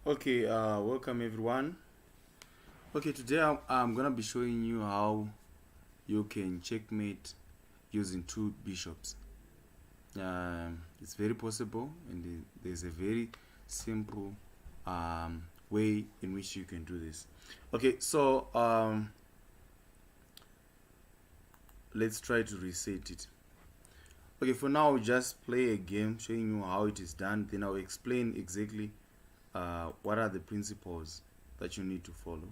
Okay, welcome everyone. Okay, today I'm gonna be showing you how you can checkmate using two bishops. It's very possible, and there's a very simple way in which you can do this. Okay, so let's try to reset it. Okay, for now, just play a game showing you how it is done. Then I'll explain exactly what are the principles that you need to follow.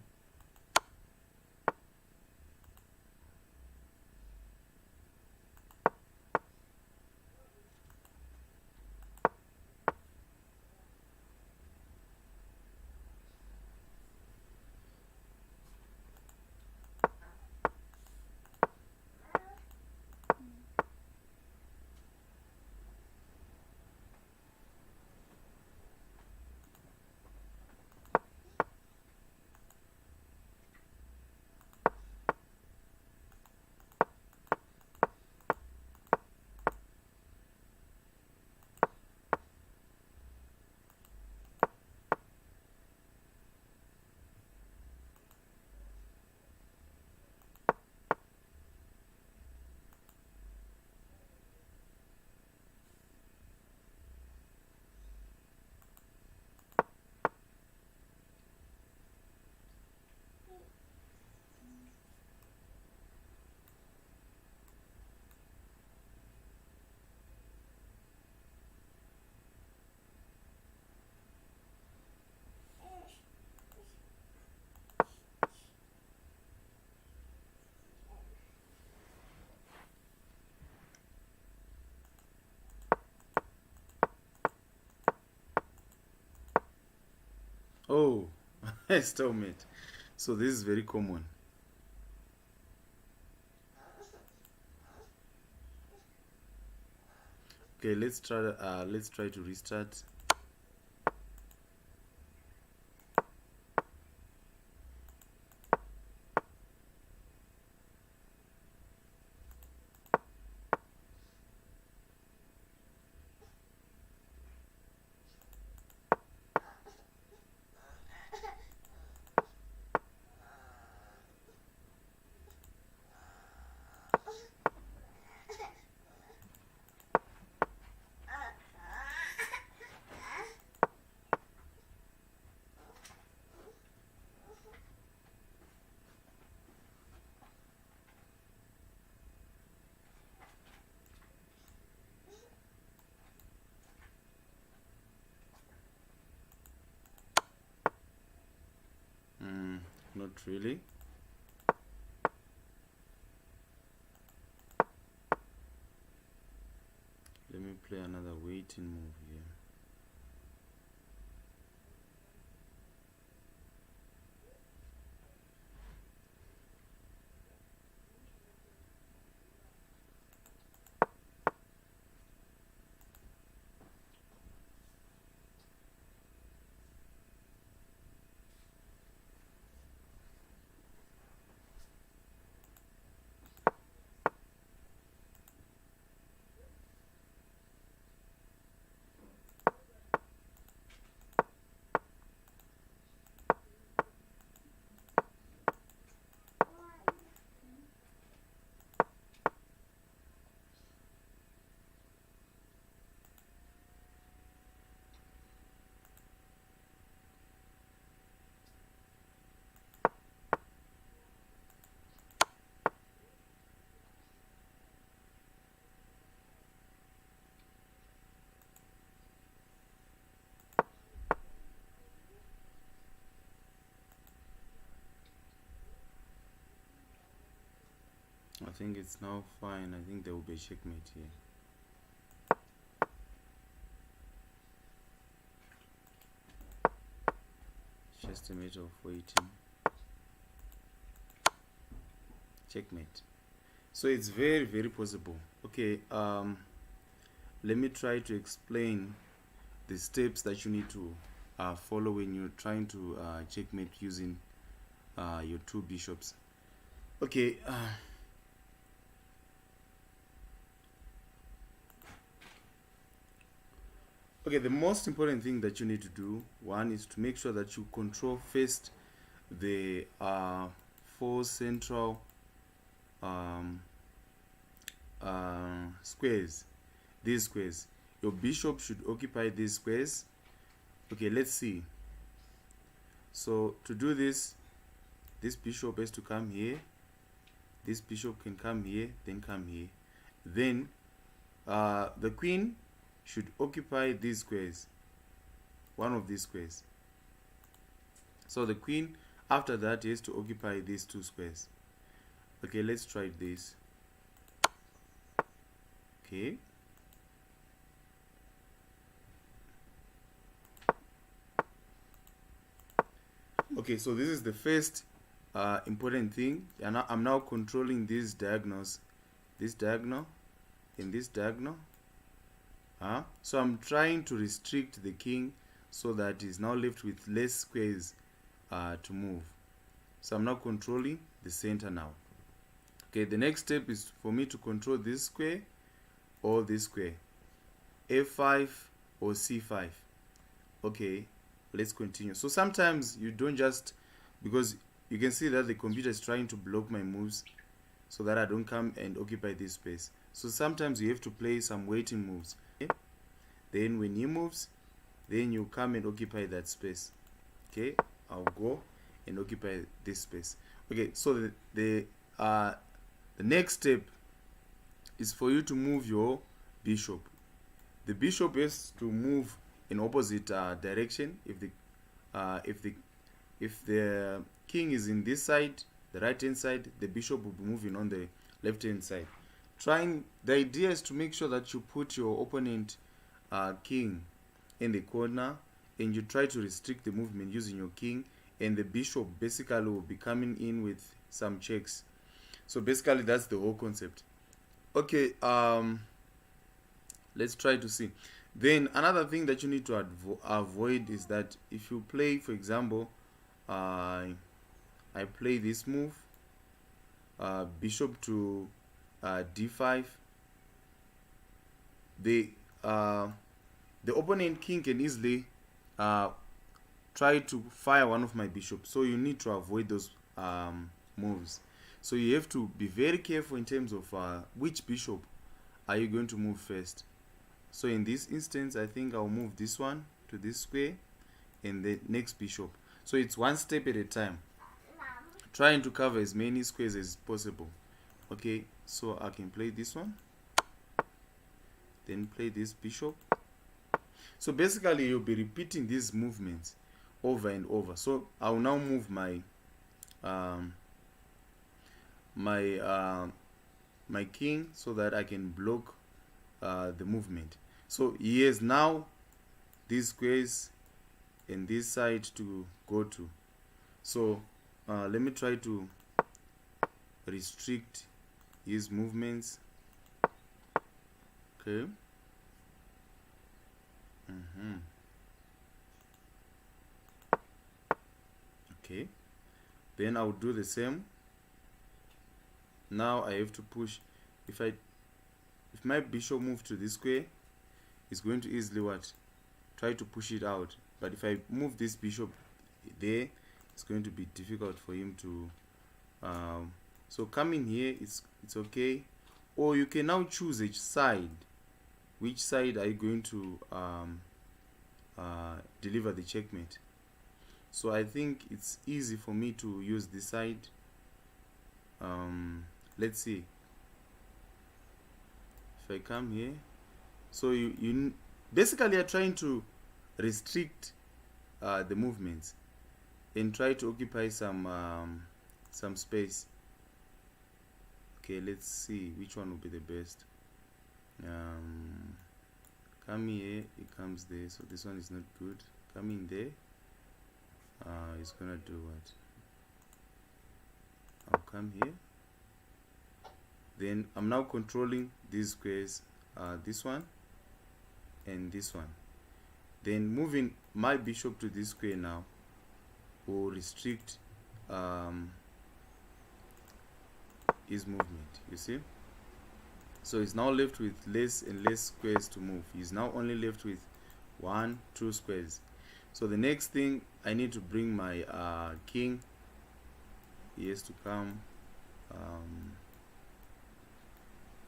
Oh, stalemate. So this is very common. Okay, let's try to restart. Not really. Let me play another waiting move here. I think it's now fine. I think there will be a checkmate here. Just a matter of waiting. Checkmate. So it's very, very possible. Okay, let me try to explain the steps that you need to follow when you're trying to checkmate using your two bishops. Okay, Okay, the most important thing that you need to do, one, is to make sure that you control first the four central um, squares. These squares, your bishop should occupy these squares. Okay, let's see. So to do this, this bishop has to come here, this bishop can come here, then come here, then the queen should occupy these squares, one of these squares. So the queen after that has to occupy these two squares. Okay, let's try this. Okay, okay, so this is the first important thing, and I'm now controlling these diagonals, this diagonal and this diagonal. So I'm trying to restrict the king so that he's now left with less squares to move. So I'm now controlling the center now. Okay, the next step is for me to control this square or this square, F5 or C5. Okay, let's continue. So sometimes you don't just, because you can see that the computer is trying to block my moves so that I don't come and occupy this space. So sometimes you have to play some waiting moves. Okay? Then when he moves, then you come and occupy that space. Okay, I'll go and occupy this space. Okay, so the next step is for you to move your bishop. The bishop has to move in opposite direction. If the king is in this side, the right hand side, the bishop will be moving on the left hand side. The idea is to make sure that you put your opponent king in the corner and you try to restrict the movement using your king, and the bishop basically will be coming in with some checks. So basically that's the whole concept. Okay, let's try to see. Then another thing that you need to avoid is that if you play, for example, I play this move, bishop to d5, the opponent king can easily try to fire one of my bishops, so you need to avoid those moves. So you have to be very careful in terms of which bishop are you going to move first. So in this instance, I think I'll move this one to this square and the next bishop. So it's one step at a time, trying to cover as many squares as possible. Okay, so I can play this one, then play this bishop. So basically you'll be repeating these movements over and over. So I'll now move my my king so that I can block the movement. So he has now these squares and this side to go to. So let me try to restrict his movements. Okay. Okay, then I'll do the same. Now I have to push. If my bishop moves to this square, it's going to easily try to push it out. But if I move this bishop there, it's going to be difficult for him to so coming here, it's okay. Or you can now choose a side. Which side are you going to deliver the checkmate? So I think it's easy for me to use this side. Let's see. If I come here, so you basically are trying to restrict the movements and try to occupy some space. Okay, let's see which one will be the best. Come here, it comes there, so this one is not good. Come in there, it's gonna do what? I'll come here, then I'm now controlling these squares, this one and this one. Then moving my bishop to this square now will restrict his movement, you see. So he's now left with less and less squares to move. He's now only left with 1 2 squares. So the next thing, I need to bring my king. He has to come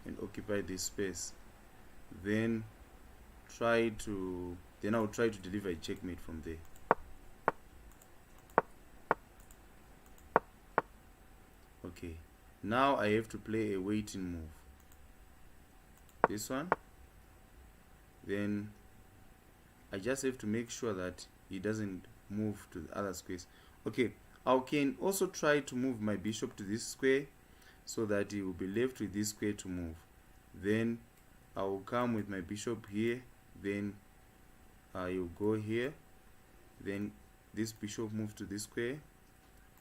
and occupy this space. Then I'll try to deliver a checkmate from there. Okay, now I have to play a waiting move. This one. Then I just have to make sure that he doesn't move to the other squares. Okay, I can also try to move my bishop to this square so that he will be left with this square to move. Then I will come with my bishop here, then you go here, then this bishop move to this square,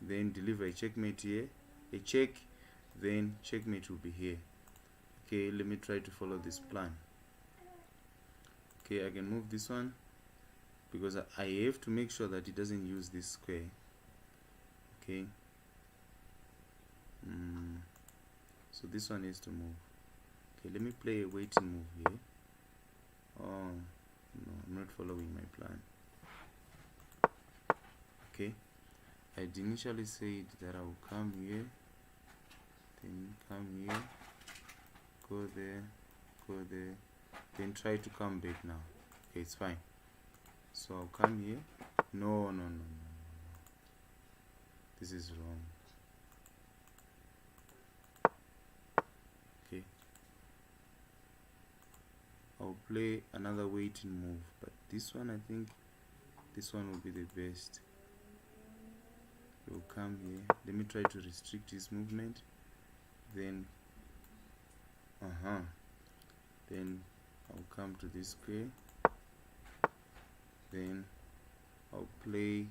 then deliver a checkmate here, a check, then checkmate will be here. Okay, let me try to follow this plan. Okay, I can move this one because I have to make sure that it doesn't use this square. Okay, so this one has to move. Okay, let me play a waiting move here. Oh no, I'm not following my plan. Okay, I initially said that I will come here, then come here, go there, then try to come back now. Okay, it's fine. So I'll come here. No. This is wrong. Okay. I'll play another waiting move, but this one, I think this one will be the best. You'll come here. Let me try to restrict his movement. Then then I'll come to this square. Then I'll play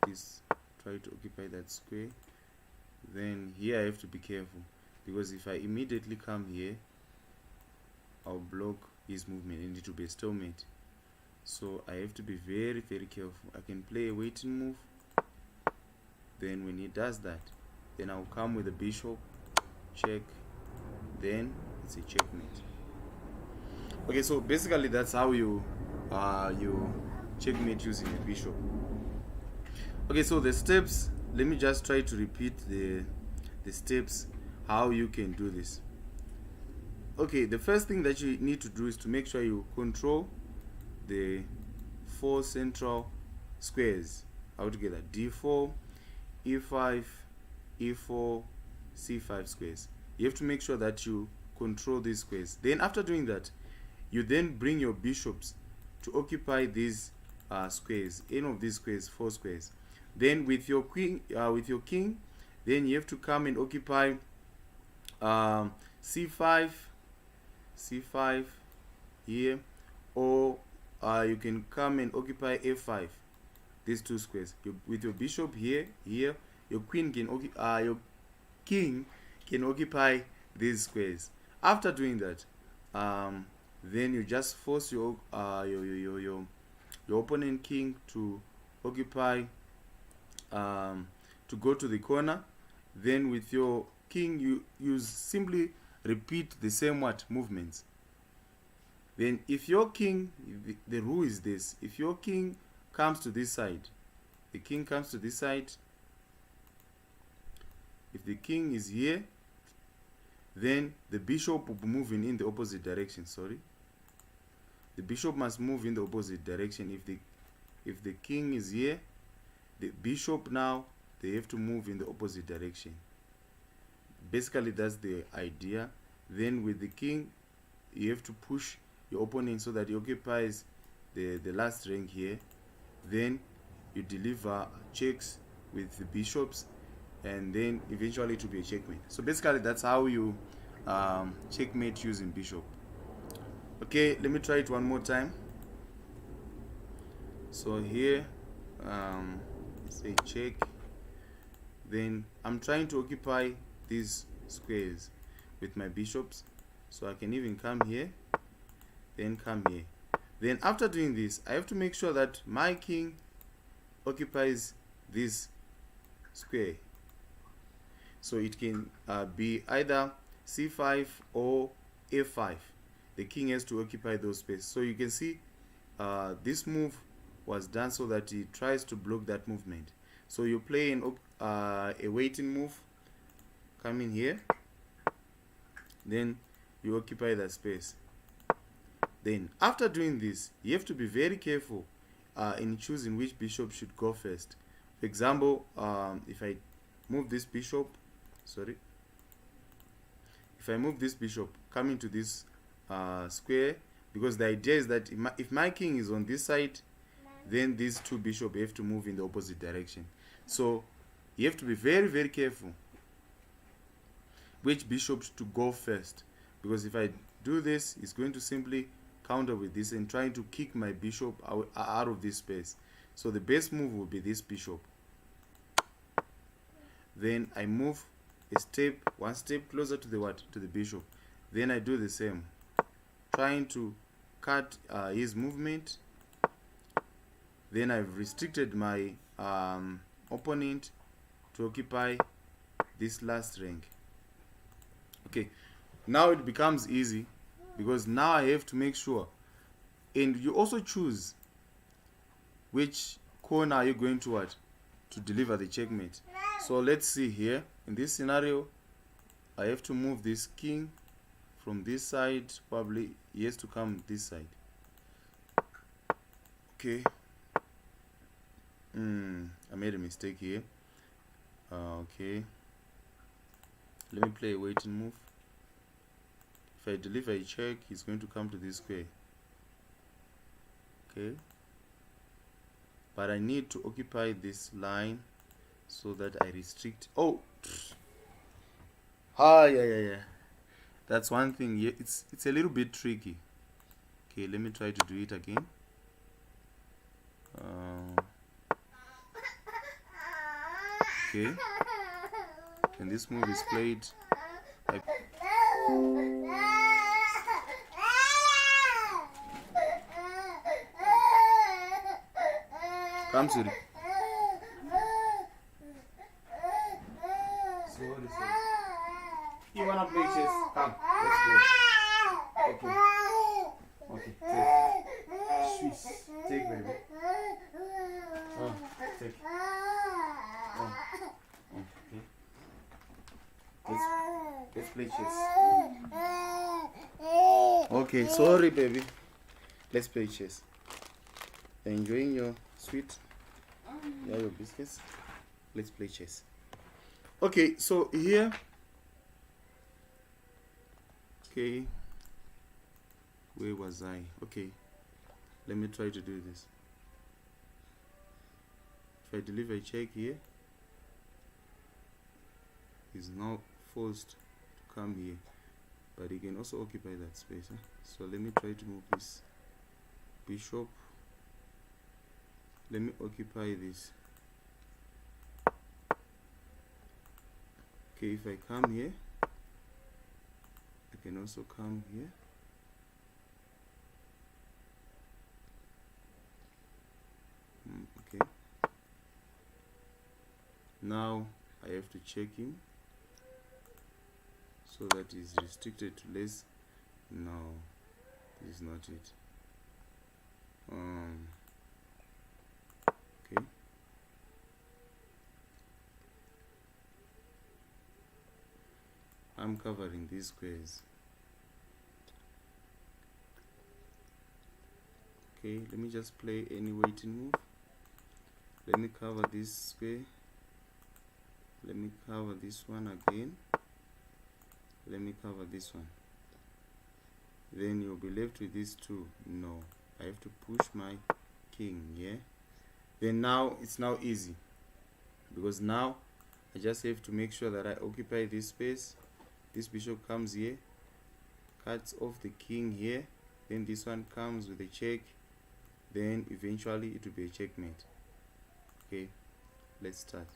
this, try to occupy that square. Then here I have to be careful, because if I immediately come here, I'll block his movement and it will be a stalemate. So I have to be very, very careful. I can play a waiting move. Then when he does that, then I'll come with a bishop, check, then it's a checkmate. Okay, so basically that's how you checkmate using a bishop. Okay, so the steps, let me just try to repeat the steps how you can do this. Okay, the first thing that you need to do is to make sure you control the 4 central squares altogether: d4, e5, e4, c5 squares. You have to make sure that you control these squares. Then after doing that, you then bring your bishops to occupy these squares, any of these squares, 4 squares. Then with your king, then you have to come and occupy c5 here, or you can come and occupy a5, these 2 squares. With your bishop here, your king can occupy these squares. After doing that, then you just force your opponent king to occupy, to go to the corner. Then with your king, you simply repeat the same movements. Then if your king, the rule is this: if your king comes to this side, the king comes to this side. If the king is here, then the bishop will be moving in the opposite direction. Sorry, the bishop must move in the opposite direction. If the king is here, the bishop now, they have to move in the opposite direction. Basically that's the idea. Then with the king, you have to push your opponent so that he occupies the last rank here. Then you deliver checks with the bishops, and then eventually it will be a checkmate. So basically that's how you checkmate using bishop. Okay, let me try it one more time. So here, say check. Then I'm trying to occupy these squares with my bishops, so I can even come here, then come here. Then after doing this, I have to make sure that my king occupies this square. So it can be either c5 or a5. The king has to occupy those spaces. So you can see this move was done so that he tries to block that movement. So you play a waiting move, come in here, then you occupy that space. Then after doing this, you have to be very careful in choosing which bishop should go first. For example, if I move this bishop, if I move this bishop, come into this square, because the idea is that if my king is on this side, then these two bishops have to move in the opposite direction. So you have to be very, very careful which bishops to go first, because if I do this, it's going to simply counter with this and trying to kick my bishop out of this space. So the best move will be this bishop. Then I move one step closer to the bishop. Then I do the same, trying to cut his movement. Then I've restricted my opponent to occupy this last rank. Okay, now it becomes easy, because now I have to make sure, and you also choose which corner are you going to deliver the checkmate. So let's see here. In this scenario, I have to move this king from this side. Probably he has to come this side. Okay. I made a mistake here. Okay. Let me play a waiting move. If I deliver a check, he's going to come to this square. Okay. But I need to occupy this line so that I restrict. Oh, yeah. That's one thing. Yeah, it's a little bit tricky. Okay, let me try to do it again. Okay, and this move is played. Come, Suri. Sorry. You wanna play chess? Come, let's play. Okay. Take, baby. Take. Okay. Let's play chess. Okay, sorry, baby. Let's play chess. Enjoying your sweet, your biscuits. Let's play chess. Okay, so here. Okay, where was I? Okay, let me try to do this. If I deliver a check here, he's now forced to come here, but he can also occupy that space. So let me try to move this bishop. Let me occupy this. Okay, if I come here, I can also come here. Okay. Now I have to check him so that he's restricted to less. No, this is not it. Okay. I'm covering these squares. Okay, let me just play any waiting move. Let me cover this square. Let me cover this one again. Let me cover this one. Then you'll be left with these two. No, I have to push my king, yeah? Then now it's now easy, because now I just have to make sure that I occupy this space. This bishop comes here, cuts off the king here, then this one comes with a check, then eventually it will be a checkmate. Okay, let's start.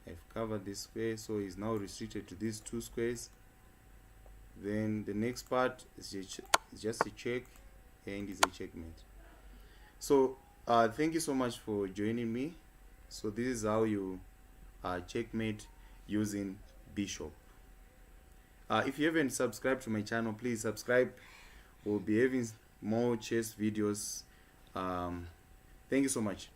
I've covered this square, so it's now restricted to these two squares. Then the next part is just a check, and is a checkmate. So thank you so much for joining me. So this is how you checkmate using bishop. If you haven't subscribed to my channel, please subscribe. We'll be having more chess videos. Thank you so much.